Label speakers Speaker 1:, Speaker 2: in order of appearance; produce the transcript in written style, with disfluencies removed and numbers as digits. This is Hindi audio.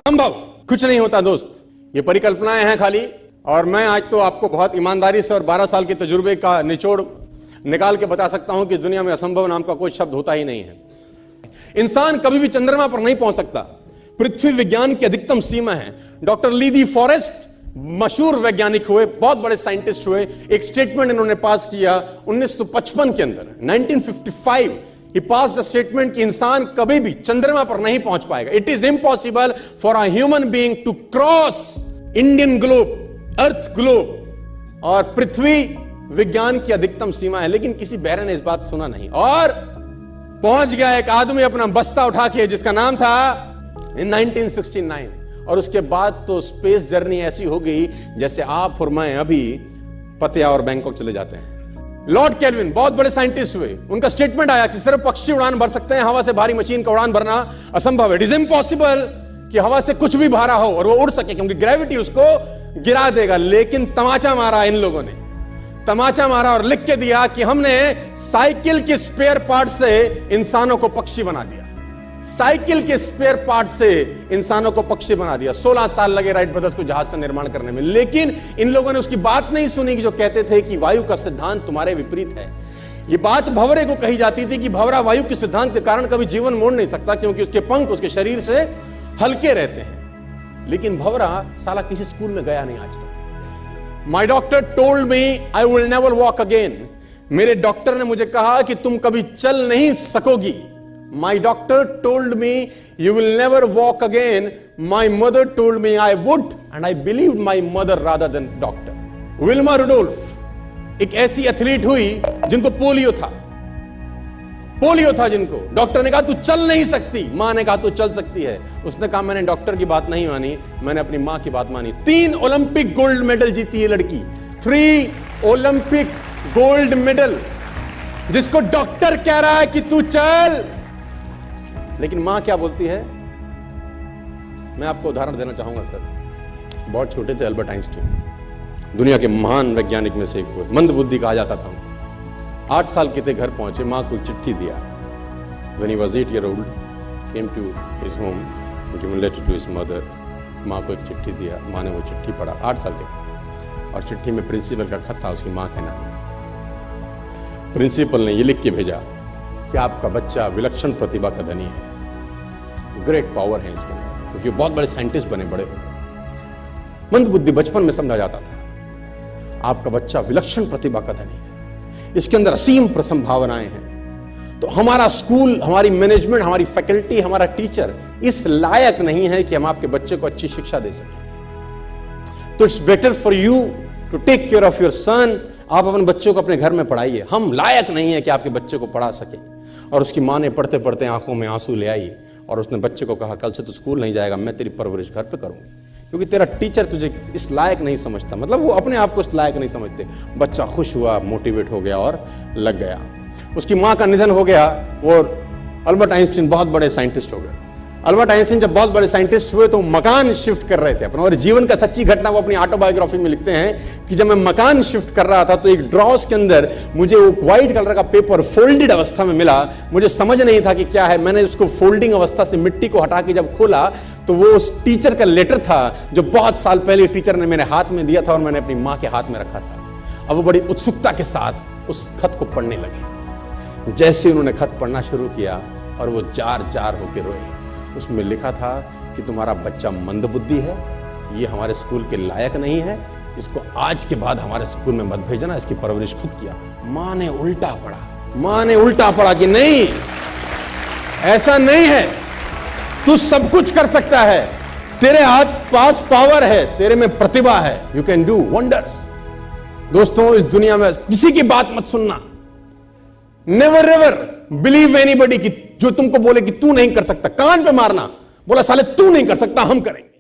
Speaker 1: असंभव कुछ नहीं होता दोस्त, ये परिकल्पनाएं हैं खाली। और मैं आज तो आपको बहुत ईमानदारी से और 12 साल के तजुर्बे का निचोड़ निकाल के बता सकता हूं कि इस दुनिया में असंभव नाम का कोई शब्द होता ही नहीं है। इंसान कभी भी चंद्रमा पर नहीं पहुंच सकता, पृथ्वी विज्ञान की अधिकतम सीमा है। डॉक्टर ली दी फॉरेस्ट मशहूर वैज्ञानिक हुए, बहुत बड़े साइंटिस्ट हुए, एक स्टेटमेंट इन्होंने पास किया 1955 के अंदर, 1955 ही पास द स्टेटमेंट कि इंसान कभी भी चंद्रमा पर नहीं पहुंच पाएगा। It is impossible for a human being to cross Indian globe, earth globe, और पृथ्वी विज्ञान की अधिकतम सीमा है। लेकिन किसी बहरे ने इस बात सुना नहीं और पहुंच गया एक आदमी अपना बस्ता उठा के, जिसका नाम था इन 1969। और उसके बाद तो स्पेस जर्नी ऐसी हो गई जैसे आप और मैं अभी पतिया और बैंकॉक चले जाते हैं। लॉर्ड केल्विन बहुत बड़े साइंटिस्ट हुए, उनका स्टेटमेंट आया कि सिर्फ पक्षी उड़ान भर सकते हैं, हवा से भारी मशीन का उड़ान भरना असंभव है। इट इज इम्पॉसिबल कि हवा से कुछ भी भारा हो और वो उड़ सके, क्योंकि ग्रेविटी उसको गिरा देगा। लेकिन तमाचा मारा इन लोगों ने, तमाचा मारा और लिख के दिया कि हमने साइकिल के स्पेयर पार्ट से इंसानों को पक्षी बना दिया, साइकिल के स्पेयर पार्ट से इंसानों को पक्षी बना दिया। 16 साल लगे राइट ब्रदर्स को जहाज का निर्माण करने में। लेकिन इन लोगों ने उसकी बात नहीं सुनी कि जो कहते थे कि वायु का सिद्धांत तुम्हारे विपरीत है। यह बात भंवरे को कही जाती थी कि भंवरा वायु के सिद्धांत के कारण कभी जीवन मोड़ नहीं सकता, क्योंकि उसके पंख उसके शरीर से हल्के रहते हैं। लेकिन भंवरा साला किसी स्कूल में गया नहीं आज तक। माई doctor told me I will never walk again. मेरे डॉक्टर ने मुझे कहा कि तुम कभी चल नहीं सकोगी। My doctor told me you will never walk again. My mother told me I would, and I believed my mother rather than doctor. Wilma Rudolph एक ऐसी एथलीट हुई जिनको पोलियो था, जिनको डॉक्टर ने कहा तू चल नहीं सकती, मां ने कहा तू चल सकती है। उसने कहा मैंने डॉक्टर की बात नहीं मानी, मैंने अपनी मां की बात मानी। 3 ओलंपिक गोल्ड मेडल जीती है लड़की, 3 ओलंपिक गोल्ड मेडल, जिसको डॉक्टर कह रहा है कि तू चल। लेकिन मां क्या बोलती है? मैं आपको उदाहरण देना चाहूंगा सर। बहुत छोटे थे अल्बर्ट आइंस्टीन, दुनिया के महान वैज्ञानिक में से एक हुए, मंद बुद्धि कहा जाता था उनको। 8 साल के थे, घर पहुंचे, मां को चिट्ठी दिया। When he was 8 years old, came to his home, given letter to his mother. मां को एक चिट्ठी दिया, मां ने वो चिट्ठी पढ़ा। 8 साल के थे और चिट्ठी में प्रिंसिपल का खत था, उसकी मां के नाम। प्रिंसिपल ने ये लिख के भेजा कि आपका बच्चा विलक्षण प्रतिभा का धनी है, ग्रेट पावर है इसके अंदर, क्योंकि बहुत बड़े साइंटिस्ट बने, बड़े हो गए। मंद बुद्धि बचपन में समझा जाता था। आपका बच्चा विलक्षण प्रतिभा का धनी है, इसके अंदर असीम संभावनाएं हैं। तो हमारा स्कूल, हमारी मैनेजमेंट, हमारी फैकल्टी, हमारा टीचर इस लायक नहीं है कि हम आपके बच्चे को अच्छी शिक्षा दे सकें। तो it's better for you to take care of your son. आप अपने बच्चों को अपने घर में पढ़ाइए, हम लायक नहीं है कि आपके बच्चे को पढ़ा सके। और उसकी मां ने पढ़ते पढ़ते आंखों में आंसू ले आई और उसने बच्चे को कहा कल से तो स्कूल नहीं जाएगा, मैं तेरी परवरिश घर पे करूंगी, क्योंकि तेरा टीचर तुझे इस लायक नहीं समझता। मतलब वो अपने आप को इस लायक नहीं समझते। बच्चा खुश हुआ, मोटिवेट हो गया और लग गया। उसकी मां का निधन हो गया। वो अल्बर्ट आइंस्टीन बहुत बड़े साइंटिस्ट हो गए। अल्बर्ट आइंस्टीन जब बहुत बड़े साइंटिस्ट हुए तो मकान शिफ्ट कर रहे थे अपना, और जीवन का सच्ची घटना वो अपनी ऑटोबायोग्राफी में लिखते हैं कि जब मैं मकान शिफ्ट कर रहा था तो एक ड्रॉस के अंदर मुझे वो व्हाइट कलर का पेपर फोल्डेड अवस्था में मिला। मुझे समझ नहीं था कि क्या है। मैंने उसको फोल्डिंग अवस्था से मिट्टी को हटा के जब खोला तो वो उस टीचर का लेटर था जो बहुत साल पहले टीचर ने मेरे हाथ में दिया था और मैंने अपनी मां के हाथ में रखा था। अब वो बड़ी उत्सुकता के साथ उस खत को पढ़ने लगे। जैसे उन्होंने खत पढ़ना शुरू किया और वो जार जार होके रोए। उसमें लिखा था कि तुम्हारा बच्चा मंदबुद्धि है, ये हमारे स्कूल के लायक नहीं है, इसको आज के बाद हमारे स्कूल में मत भेजना, इसकी परवरिश खुद किया। मां ने उल्टा पढ़ा, मां ने उल्टा पढ़ा कि नहीं, ऐसा नहीं है, तू सब कुछ कर सकता है, तेरे हाथ पास पावर है, तेरे में प्रतिभा है, यू कैन डू वंडर्स। दोस्तों, इस दुनिया में किसी की बात मत सुनना। नेवर एवर बिलीव एनीबॉडी कि जो तुमको बोले कि तू नहीं कर सकता, कान पे मारना, बोला साले तू नहीं कर सकता, हम करेंगे।